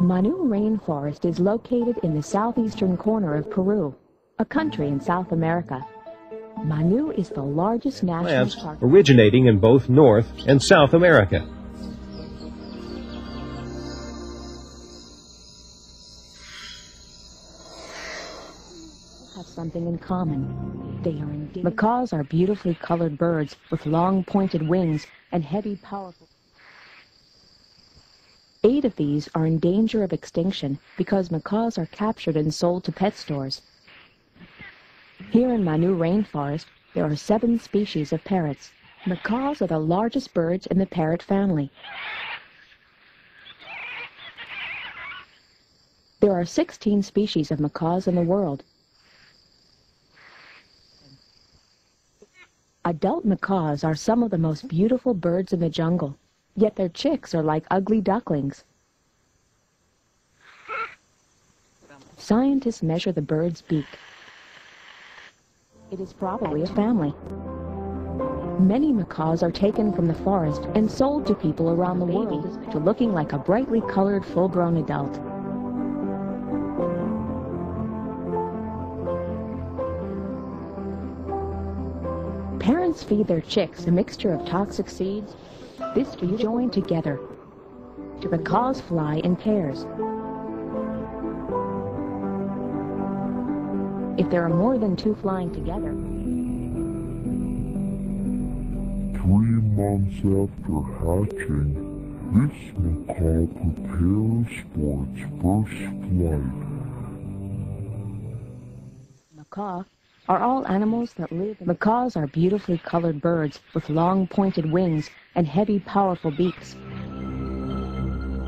Manu Rainforest is located in the southeastern corner of Peru, a country in South America. Manu is the largest national Plants park originating in both North and South America. have something in common. They are endangered. Macaws are beautifully colored birds with long pointed wings and heavy, powerful. 8 of these are in danger of extinction because macaws are captured and sold to pet stores. Here in Manu Rainforest, there are 7 species of parrots. Macaws are the largest birds in the parrot family. There are 16 species of macaws in the world. Adult macaws are some of the most beautiful birds in the jungle, yet their chicks are like ugly ducklings. Scientists measure the bird's beak. It is probably a family. Many macaws are taken from the forest and sold to people around the world to looking like a brightly colored full-grown adult. Parents feed their chicks a mixture of toxic seeds. This few join together. The macaws fly in pairs. If there are more than 2 flying together, 3 months after hatching, this macaw prepares for its first flight. macaw are all animals that live. Macaws are beautifully colored birds with long pointed wings and heavy, powerful beaks.